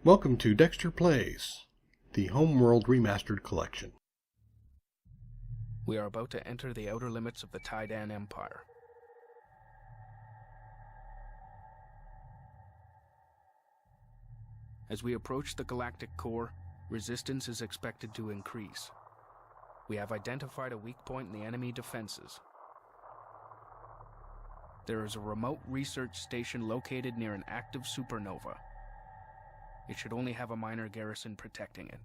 Welcome to Dextor Plays, the HomeWorld Remastered collection. We are about to enter the outer limits of the Taidan Empire. As we approach the galactic core, resistance is expected to increase. We have identified a weak point in the enemy defenses. There is a remote research station located near an active supernova. It should only have a minor garrison protecting it.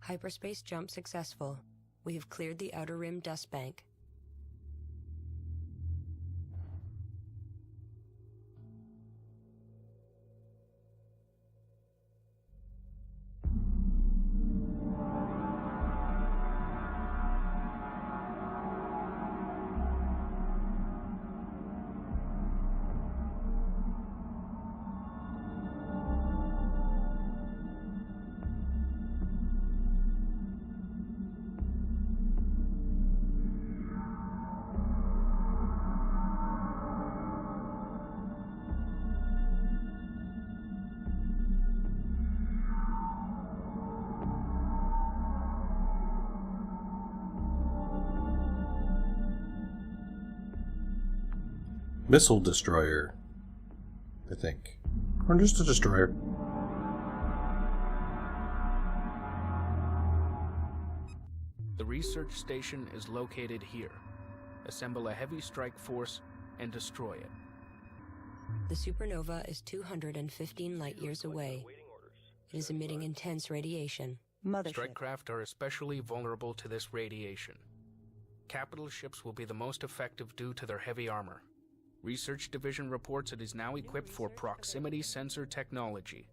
Hyperspace jump successful. We have cleared the Outer Rim dust bank. Missile destroyer, I think. Or just a destroyer. The research station is located here. Assemble a heavy strike force and destroy it. The supernova is 215 light-years away. It is emitting intense radiation. Strike craft are especially vulnerable to this radiation. Capital ships will be the most effective due to their heavy armor. Research Division reports it is now equipped for proximity sensor technology.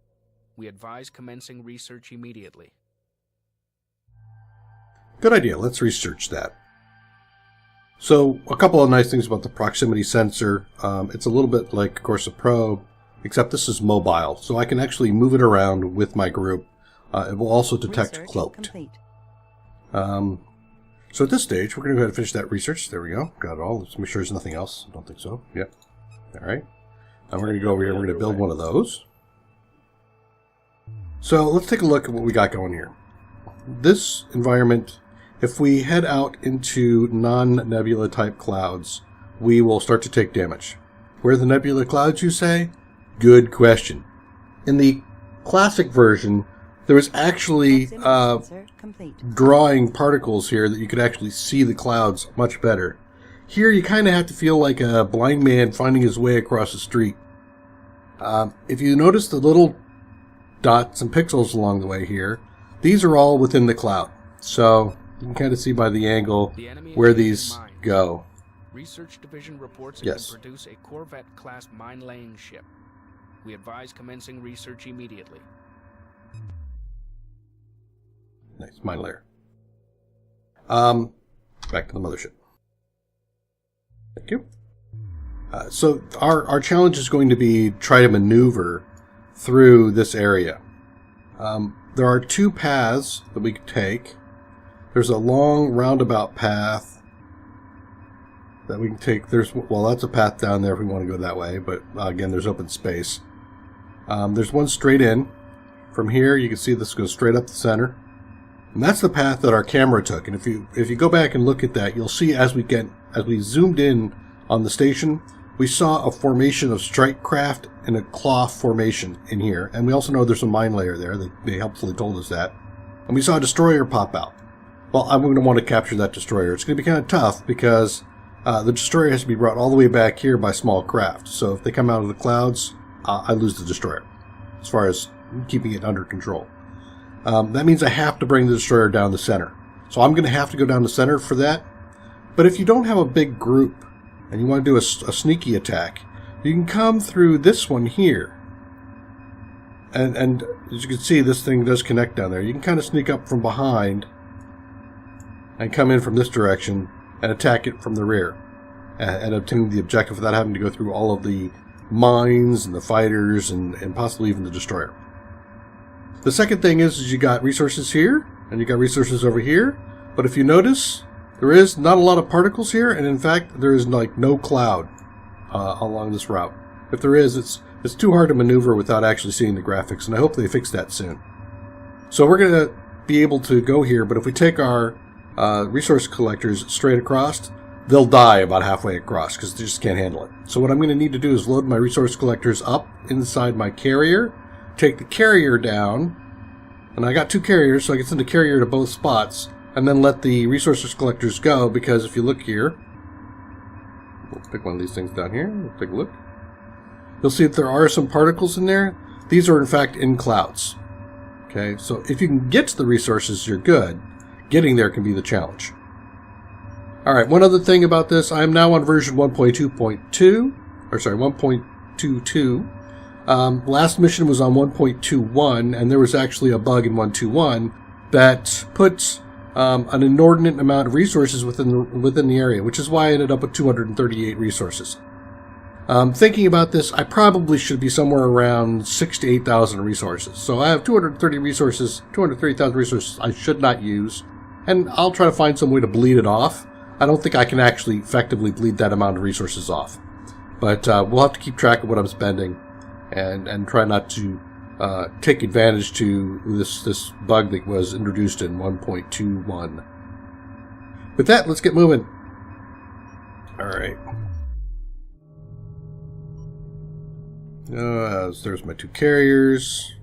We advise commencing research immediately. Good idea. Let's research that. So, a couple of nice things about the proximity sensor. It's a little bit like, of course, a probe, except this is mobile, so I can actually move it around with my group. It will also detect Research cloaked. complete. So at this stage, we're going to go ahead and finish that research. There we go. Got it all. Let's make sure there's nothing else. I don't think so. Yep. All right. Now we're going to go over here. We're going to build one of those. So let's take a look at what we got going here. This environment, if we head out into non-nebula type clouds, we will start to take damage. Where are the nebula clouds, you say? Good question. In the classic version, there was actually Sensor complete. drawing particles here that you could actually see the clouds much better. Here you kind of have to feel like a blind man finding his way across the street. If you notice the little dots and pixels along the way here, these are all within the cloud. So you can kind of see by the angle where these go. Research Division reports it Yes. can produce a Corvette-class mine-laying ship. We advise commencing research immediately. Nice, mine layer. Back to the mothership. Thank you. So our challenge is going to be try to maneuver through this area. There are two paths that we could take. There's a long roundabout path that we can take. Well, that's a path down there if we want to go that way, but again, there's open space. There's one straight in. From here, you can see this goes straight up the center. And that's the path that our camera took. And if you go back and look at that, you'll see as we zoomed in on the station, we saw a formation of strike craft and a claw formation in here. And we also know there's a mine layer there. They helpfully told us that. And we saw a destroyer pop out. Well, I'm going to want to capture that destroyer. It's going to be kind of tough because the destroyer has to be brought all the way back here by small craft. So if they come out of the clouds, I lose the destroyer as far as keeping it under control. That means I have to bring the destroyer down the center. So I'm going to have to go down the center for that. But if you don't have a big group and you want to do a sneaky attack, you can come through this one here. And as you can see, this thing does connect down there. You can kind of sneak up from behind and come in from this direction and attack it from the rear and obtain the objective without having to go through all of the mines and the fighters and possibly even the destroyer. The second thing is you got resources here, and you got resources over here. But if you notice, there is not a lot of particles here, and in fact, there is like no cloud along this route. If there is, it's too hard to maneuver without actually seeing the graphics, and I hope they fix that soon. So we're going to be able to go here, but if we take our resource collectors straight across, they'll die about halfway across because they just can't handle it. So what I'm going to need to do is load my resource collectors up inside my carrier, take the carrier down, and I got 2 carriers, so I can send a carrier to both spots, and then let the resources collectors go, because if you look here, we'll pick one of these things down here, we'll take a look. You'll see that there are some particles in there. These are in fact in clouds. Okay, so if you can get to the resources, you're good. Getting there can be the challenge. Alright, one other thing about this, I'm now on version 1.2.2, or sorry, 1.22. Last mission was on 1.21, and there was actually a bug in 1.21 that puts an inordinate amount of resources within the area, which is why I ended up with 238 resources. Thinking about this, I probably should be somewhere around 6,000 to 8,000 resources. So I have 230,000 resources I should not use, and I'll try to find some way to bleed it off. I don't think I can actually effectively bleed that amount of resources off. But we'll have to keep track of what I'm spending and try not to take advantage to this bug that was introduced in 1.21. With that, let's get moving. Alright. There's my 2 carriers.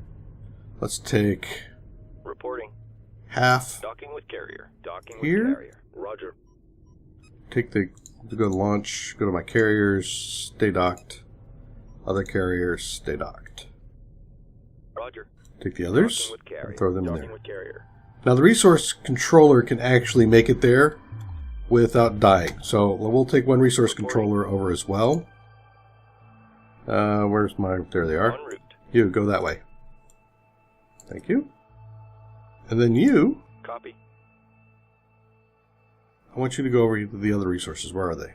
Let's take reporting half docking with carrier. Docking here. with carrier. Roger. Take go to launch, go to my carriers, stay docked. Other carriers, stay docked. Roger. Take the others With carrier. and throw them in Docking there. with carrier. Now the resource controller can actually make it there without dying. So we'll take one resource controller over as well. Where's my... There they are. En route. You, go that way. Thank you. And then you... Copy. I want you to go over to the other resources. Where are they?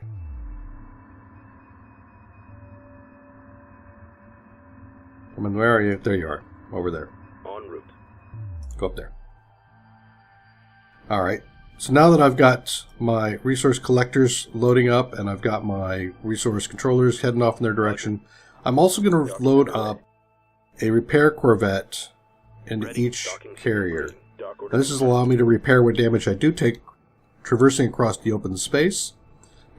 I mean, where are you? There you are. Over there. En route. Go up there. Alright. So now that I've got my resource collectors loading up and I've got my resource controllers heading off in their direction, I'm also going to load up a repair corvette into each carrier. Now this is allowing me to repair what damage I do take traversing across the open space,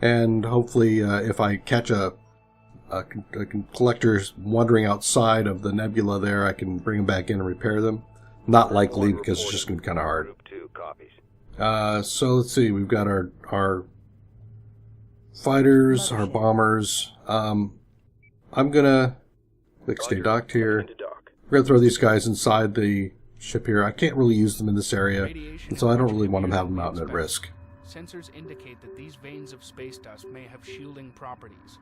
and hopefully if I catch a collector wandering outside of the nebula there, I can bring them back in and repair them. Not likely, because it's just going to be kind of hard. So let's see, we've got our fighters, our bombers. I'm gonna click stay docked here. We're gonna throw these guys inside the ship here. I can't really use them in this area, and so I don't really want to have them out at risk. Sensors indicate that these veins of space dust may have shielding properties.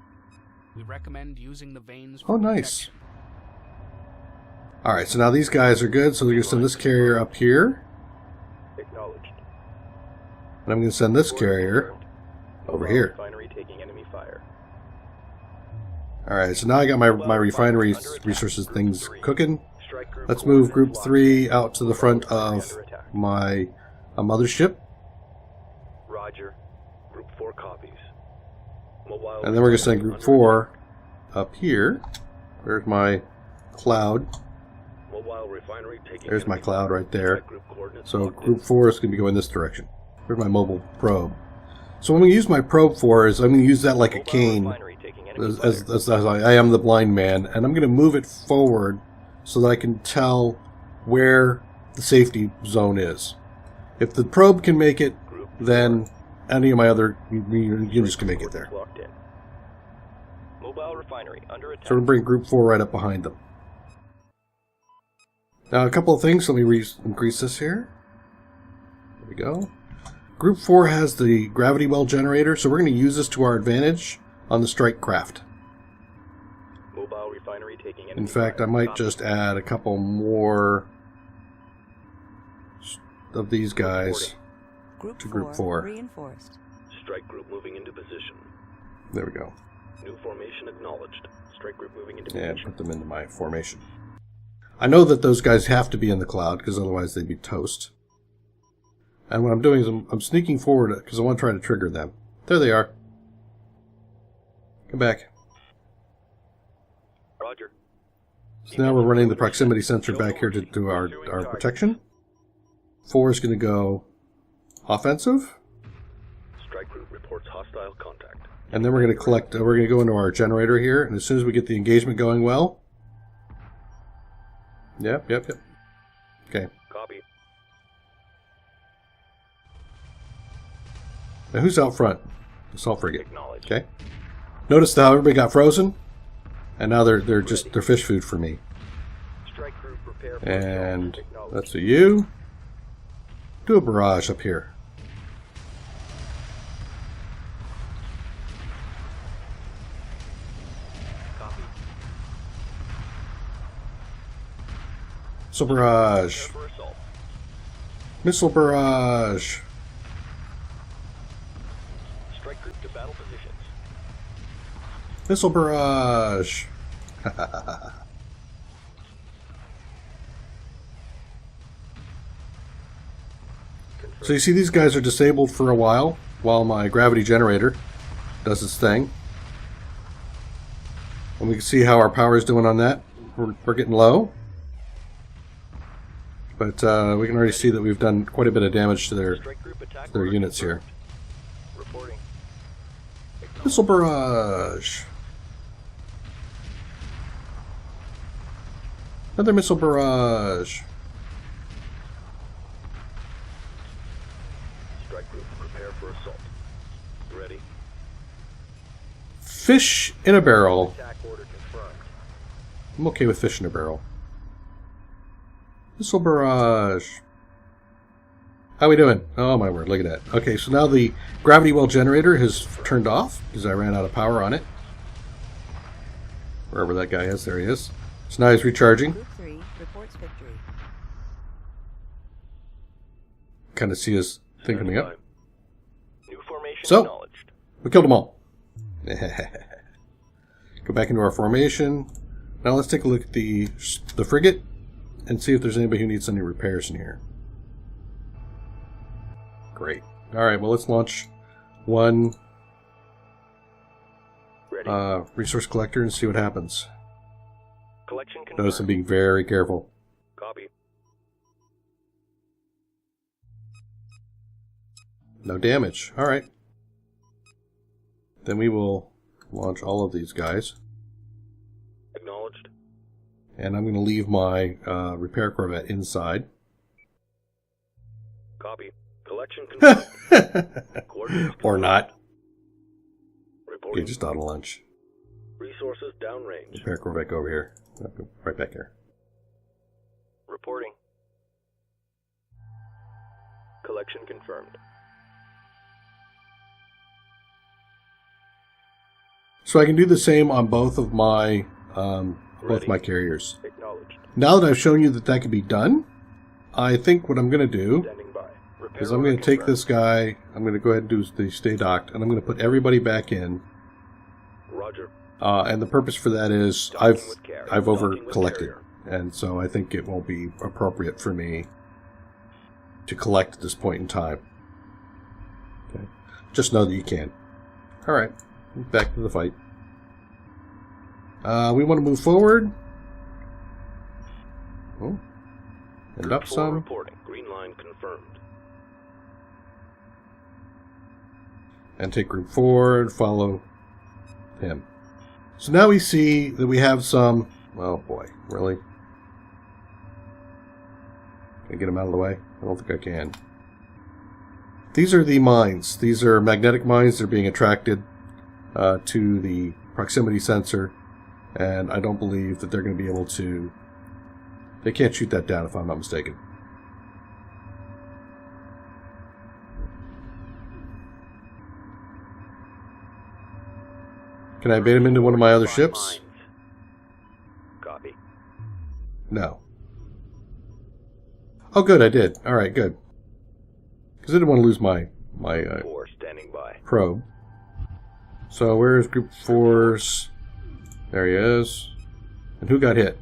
We recommend using the veins for nice. protection. Alright, so now these guys are good, so we're going to send this carrier up here. Acknowledged. And I'm going to send this carrier over here. Refinery taking enemy fire. Alright, so now I got my refinery resources things cooking. Let's move Group 3 out to the front of my mothership. Roger. Group 4 copies. Mobile And then we're going to send Group 4 up here. There's my cloud. Mobile refinery taking There's my cloud right there. Group coordinates So locked in. Group 4 is going to be going this direction. There's my mobile probe. So what I'm going to use my probe for is I'm going to use that like a Mobile cane, refinery taking enemy as I am the blind man, and I'm going to move it forward so that I can tell where the safety zone is. If the probe can make it, then any of my other units can make it there. Locked in. Mobile refinery under attack. So we're going to bring Group 4 right up behind them. Now a couple of things, let me increase this here. There we go. Group 4 has the gravity well generator, so we're going to use this to our advantage on the strike craft. Mobile refinery taking enemy In fact, I fire. might Copy. just add a couple more of these guys to Group 4. Reinforced. Strike group moving into position. There we go. New formation acknowledged. Strike group moving into And position. put them into my formation. I know that those guys have to be in the cloud, because otherwise they'd be toast. And what I'm doing is I'm sneaking forward, because I want to try to trigger them. There they are. Come back. Roger. So now we're running the proximity sensor back here to do our protection. 4 is going to go offensive. Strike group reports hostile contact. And then we're going to collect, we're going to go into our generator here, and as soon as we get the engagement going well... Yep. Okay. Copy. Now who's out front? Assault frigate. Acknowledged. Okay. Notice how everybody got frozen, and now they're fish food for me. Strike group prepare for And acknowledged. that's a you. Do a barrage up here. Copy. Missile barrage. Prepare for assault. Missile barrage. Strike group to battle positions. Missile barrage. So you see these guys are disabled for a while my gravity generator does its thing. And we can see how our power is doing on that. We're getting low. But we can already see that we've done quite a bit of damage to their Strike group attack their order units here. confirmed. Reporting. Missile barrage. Another missile barrage. Strike group prepare for assault. Ready. Fish in a barrel. Attack order confirmed. I'm okay with fish in a barrel. Missile barrage. How we doing? Oh my word, look at that. Okay, so now the gravity well generator has turned off because I ran out of power on it. Wherever that guy is, there he is. So now he's recharging. Group 3 reports victory. Kind of see his thing coming up. New formation So- acknowledged. We killed them all. Go back into our formation. Now let's take a look at the frigate and see if there's anybody who needs any repairs in here. Great. Alright, well let's launch one Ready. resource collector and see what happens. Collection confirmed. Notice I'm being very careful. Copy. No damage. Alright. Then we will launch all of these guys. Acknowledged. And I'm going to leave my repair corvette inside. Copy. Collection confirmed. Coordinates Or not. Reporting. Okay, just auto launch. Resources downrange. Repair corvette, go over here. Right back here. Reporting. Collection confirmed. So I can do the same on both of my carriers. Acknowledged. Now that I've shown you that can be done, I think what I'm going to do Standing by. Repair is I'm going to take confirmed. this guy, I'm going to go ahead and do the stay docked, and I'm going to put everybody back in. Roger. And the purpose for that is Docking with carrier. I've over Docking with collected, carrier. and so I think it won't be appropriate for me to collect at this point in time. Okay. Just know that you can. All right, back to the fight. We want to move forward. Oh, and up Group 4 some. reporting. Green line confirmed. And take group 4 and follow him. So now we see that we have some... Oh boy, really? Can I get him out of the way? I don't think I can. These are the mines. These are magnetic mines. They're being attracted to the proximity sensor. And I don't believe that they're going to be able to... They can't shoot that down if I'm not mistaken. Can I bait him into one of my other ships? Mines. Copy. No. Oh, good, I did. All right, good. Because I didn't want to lose my 4 standing by. probe. So where's Group 4's? There he is. And who got hit?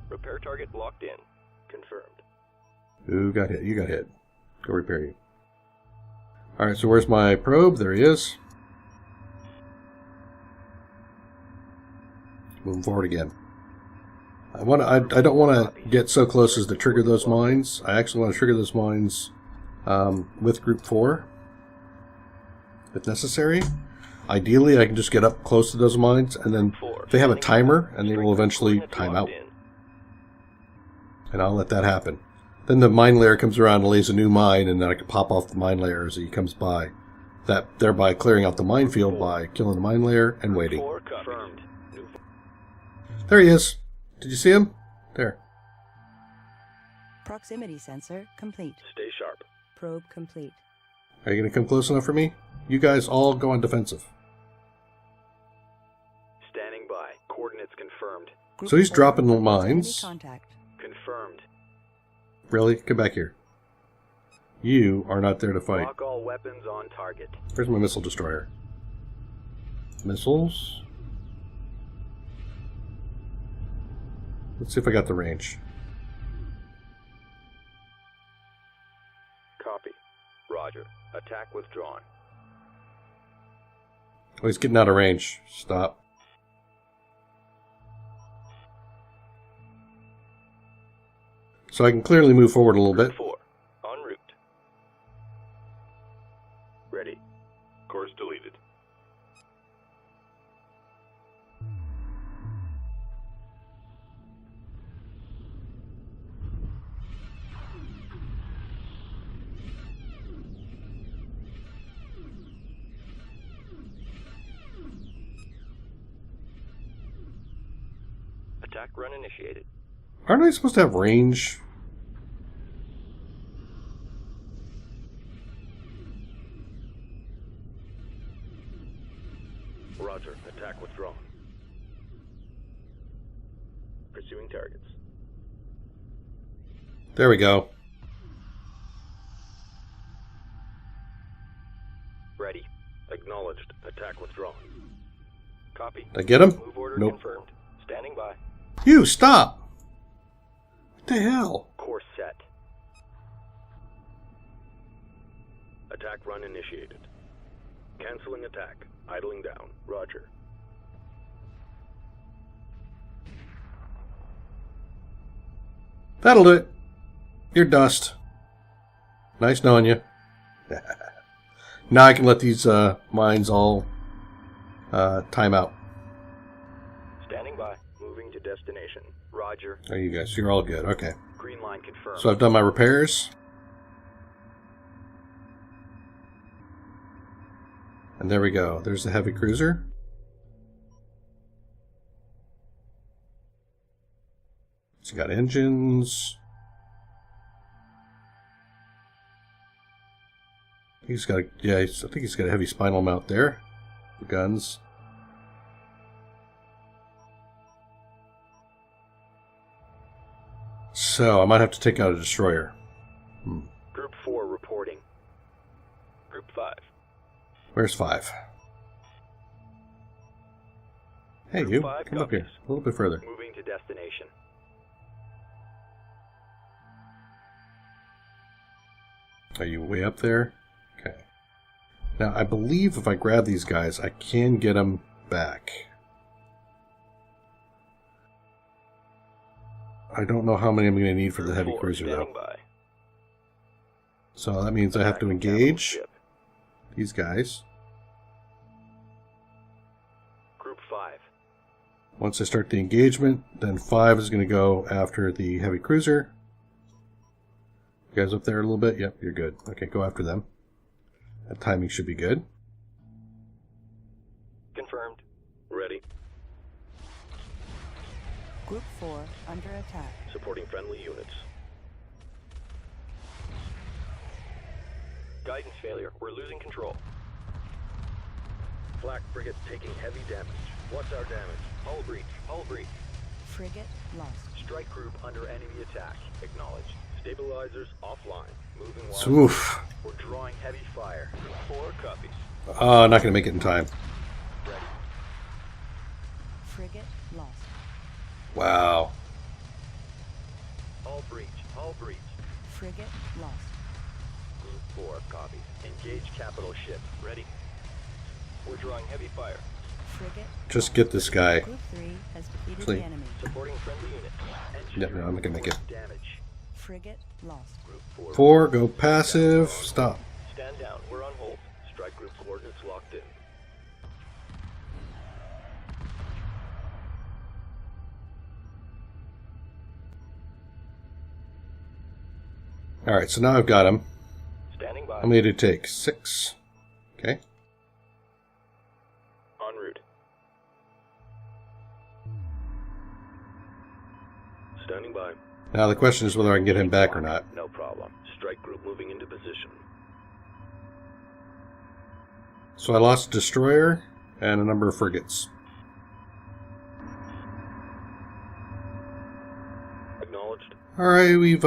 Repair target locked in. Confirmed. Who got hit? You got hit. Go repair you. Alright, so where's my probe? There he is. Moving forward again. I don't want to get so close as to trigger those mines. I actually want to trigger those mines with Group 4, if necessary. Ideally, I can just get up close to those mines, and then if they have a timer, and they will eventually time out. And I'll let that happen. Then the mine layer comes around and lays a new mine, and then I can pop off the mine layer as he comes by. That thereby clearing out the minefield by killing the mine layer and waiting. There he is. Did you see him? There. Proximity sensor complete. Stay sharp. Probe complete. Are you going to come close enough for me? You guys all go on defensive. Standing by. Coordinates confirmed. Group So he's 4, dropping the proximity mines. Contact. Confirmed. Really? Come back here. You are not there to fight. Lock all weapons on target. Where's my missile destroyer? Missiles? Let's see if I got the range. Copy. Roger. Attack withdrawn. Oh, he's getting out of range. Stop. So I can clearly move forward a little bit. 4. En route. Ready. Course deleted. Attack run initiated. Aren't I supposed to have range? Roger. Attack withdrawn. Pursuing targets. There we go. Ready. Acknowledged. Attack withdrawn. Copy. Did I get him? Move order Nope. confirmed. Standing by. You, stop! What the hell? Course set. Attack run initiated. Canceling attack. Idling down. Roger. That'll do it. You're dust. Nice knowing you. Now I can let these mines all time out. Standing by. Moving to destination. Roger. There you guys. You're all good. Okay. Green line confirmed. So I've done my repairs. And there we go. There's the heavy cruiser. It's got engines. He's got, yeah, I think he's got a heavy spinal mount there. The guns. So I might have to take out a destroyer. Group 4 reporting. Group 5. Where's 5? Hey, Group you. 5 Come up here. copies. A little bit further. Moving to destination. Are you way up there? Okay. Now, I believe if I grab these guys, I can get them back. I don't know how many I'm going to need for the Group heavy 4 cruiser, standing though. by. So that means I have to Attacking capital engage ship. these guys. Group 5. Once I start the engagement, then 5 is going to go after the heavy cruiser. You guys up there a little bit? Yep, you're good. Okay, go after them. That timing should be good. Confirmed. Ready. Group 4 under attack. Supporting friendly units. Guidance failure. We're losing control. Flak frigate taking heavy damage. What's our damage? Hull breach. Hull breach. Frigate lost. Strike group under enemy attack. Acknowledged. Stabilizers offline. Moving wild. Oof. We're drawing heavy fire. 4 copies. Not going to make it in time. Ready. Frigate lost. Wow. Hull breach. Hull breach. Frigate lost. Group 4, copy. Engage capital ship. Ready? We're drawing heavy fire. Frigate Just lost. get this guy. Group 3 has defeated Please. the enemy. Supporting friendly unit. Yeah, no, I'm not gonna make it. Damage. Frigate lost. Group 4. 4, go passive. Stop. Stand down. We're on hold. Strike group coordinates locked in. Alright, so now I've got him. Standing by. How many did it take? 6. Okay. En route. Standing by. Now the question is whether I can get him back or not. No problem. Strike group moving into position. So I lost a destroyer and a number of frigates. Acknowledged. Alright, we've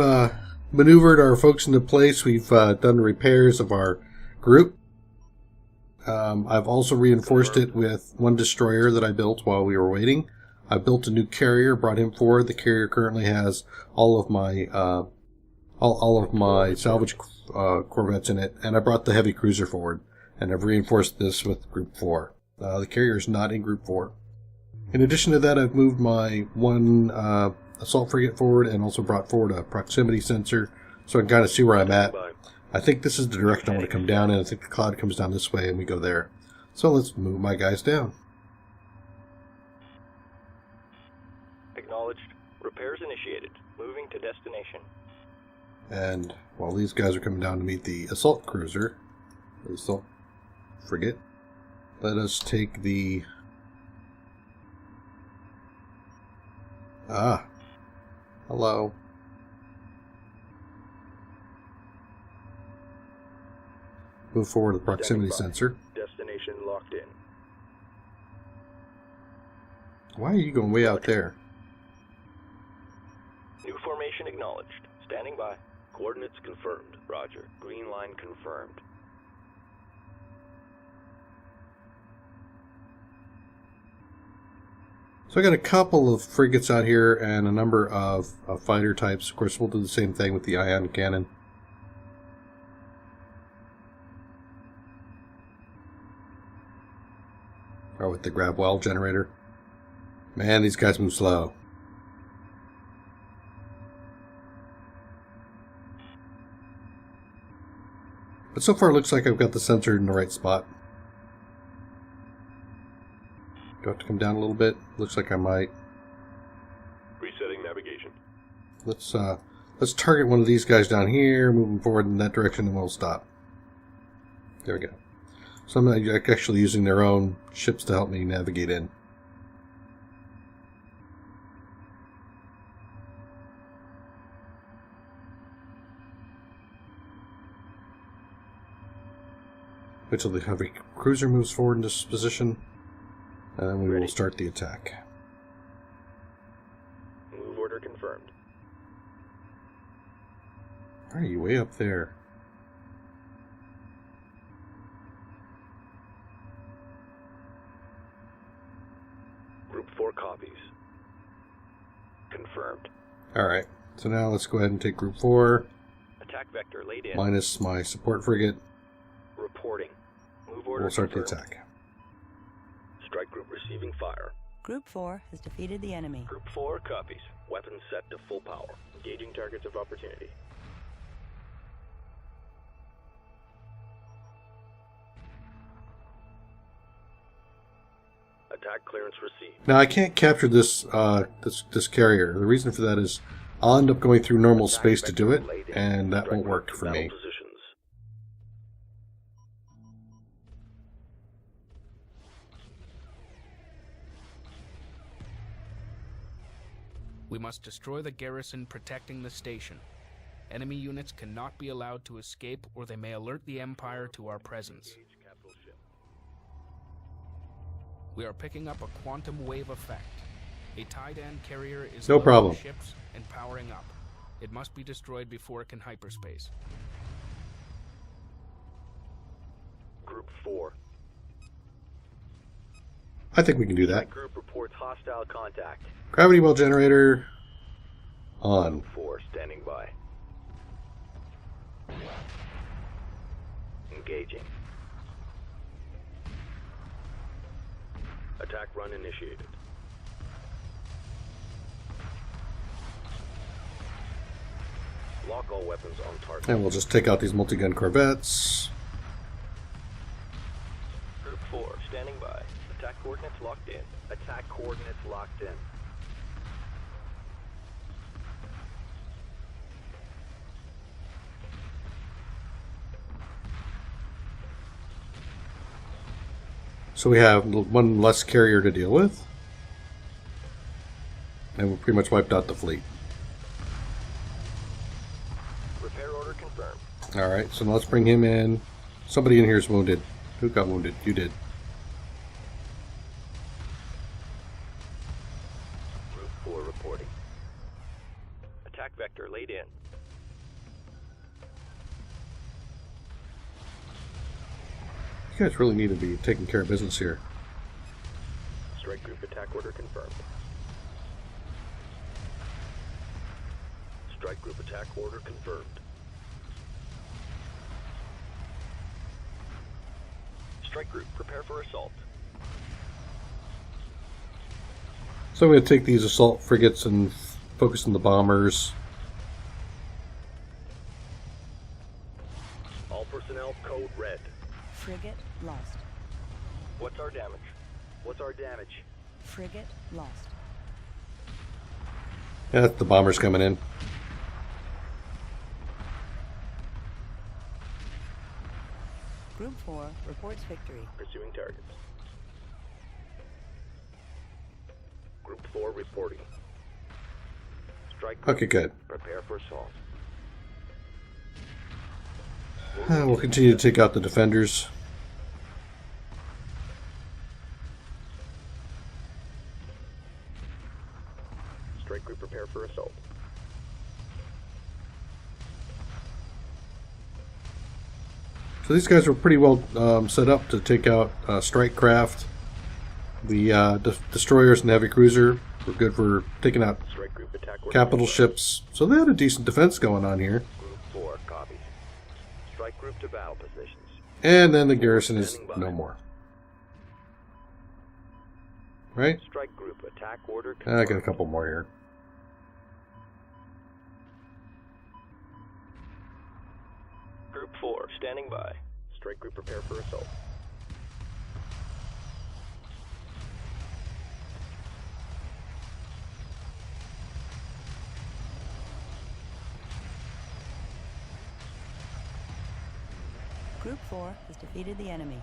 maneuvered our folks into place. We've done repairs of our group. I've also reinforced it with one destroyer that I built while we were waiting. I built a new carrier, brought him forward. The carrier currently has all of my all of my salvage corvettes in it, and I brought the heavy cruiser forward, and I've reinforced this with Group 4. The carrier is not in Group 4. In addition to that, I've moved my one assault frigate forward and also brought forward a proximity sensor so I can kind of see where I'm at. I think this is the direction I want to come down in. I think the cloud comes down this way and we go there. So let's move my guys down. Acknowledged. Repairs initiated. Moving to destination. And while these guys are coming down to meet the assault cruiser, the assault frigate, let us take the... Hello. Move forward the proximity sensor. Destination locked in. Why are you going way out there? New formation acknowledged. Standing by. Coordinates confirmed. Roger. Green line confirmed. So I got a couple of frigates out here and a number of fighter types. Of course, we'll do the same thing with the ion cannon. Or with the grab well generator. Man, these guys move slow. But so far it looks like I've got the sensor in the right spot. Do I have to come down a little bit? Looks like I might. Resetting navigation. Let's target one of these guys down here, moving forward in that direction, and we'll stop. There we go. So I'm actually using their own ships to help me navigate in. Wait till the heavy cruiser moves forward in this position, and then we will start the attack. Move order confirmed. Why are you way up there? Group 4 copies. Confirmed. Alright, so now let's go ahead and take Group 4, Attack vector laid in. minus my support frigate. Reporting. Move order We'll start the confirmed. attack. Strike group receiving fire. Group 4 has defeated the enemy. Group 4 copies. Weapons set to full power. Engaging targets of opportunity. Attack clearance received. Now I can't capture this this carrier. The reason for that is I'll end up going through normal space to do it, and that won't work for me. We must destroy the garrison protecting the station. Enemy units cannot be allowed to escape, or they may alert the Empire to our presence. We are picking up a quantum wave effect. A Titan carrier is No loading problem. ships and powering up. It must be destroyed before it can hyperspace. Group 4. I think we can do that. Group reports hostile contact. Gravity well generator On. 4 standing by. Engaging. Attack run initiated. Lock all weapons on target. And we'll just take out these multi-gun corvettes. Group 4 standing by. Attack coordinates locked in. Attack coordinates locked in. So we have one less carrier to deal with. And we pretty much wiped out the fleet. Repair order confirmed. Alright, so now let's bring him in. Somebody in here is wounded. Who got wounded? You did. Group 4 reporting. Attack vector laid in. You guys really need to be taking care of business here. Strike group attack order confirmed. Strike group attack order confirmed. Strike group prepare for assault. So I'm going to take these assault frigates and focus on the bombers. All personnel code red. Frigate lost. What's our damage? What's our damage? Frigate lost. Yeah, the bombers coming in. Group 4 reports victory. Pursuing targets. Group 4 reporting. Strike group. Okay, good. Prepare for assault. We'll continue to take out the defenders. Strike group prepare for assault. So these guys were pretty well set up to take out strike craft. The destroyers and the heavy cruiser were good for taking out Strike group attack order capital confirmed. ships. So they had a decent defense going on here. Group 4 copies. Strike group to battle positions. And then the garrison is no more. Right? Strike group attack order I confirmed. got a couple more here. Group 4 standing by. Strike group prepare for assault. Group 4 has defeated the enemy.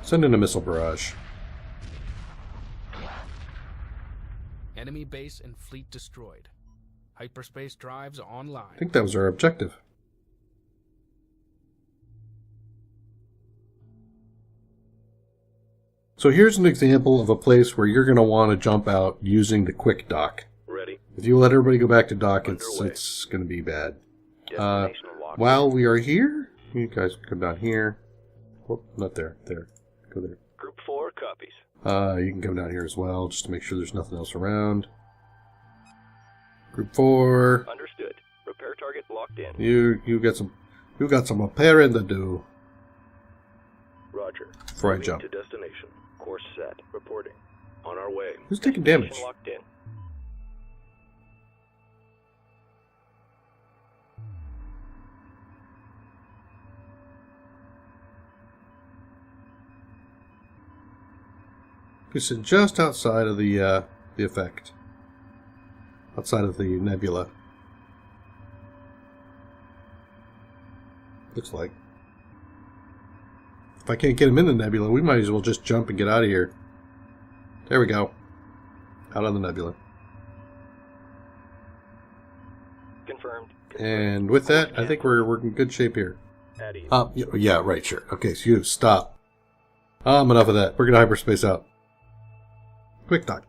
Send in a missile barrage. Enemy base and fleet destroyed. Hyperspace drives online. I think that was our objective. So here's an example of a place where you're going to want to jump out using the quick dock. Ready. If you let everybody go back to dock, Underway. it's going to be bad. Destination locked. While we are here, you guys can come down here. Oh, not there. There. Go there. Group 4 copies. You can come down here as well, just to make sure there's nothing else around. Group 4. Understood. Repair target locked in. You got some repairing to do Roger. before I Moving jump. to destination. Course set. Reporting. On our way. Who's taking Destination damage? Locked in. It's just outside of the effect. Outside of the nebula. Looks like. If I can't get him in the nebula, we might as well just jump and get out of here. There we go. Out of the nebula. Confirmed. And with that, I think we're in good shape here. At ease. Yeah, right, sure. Okay, so you stop. Enough of that. We're going to hyperspace out. Quick dock.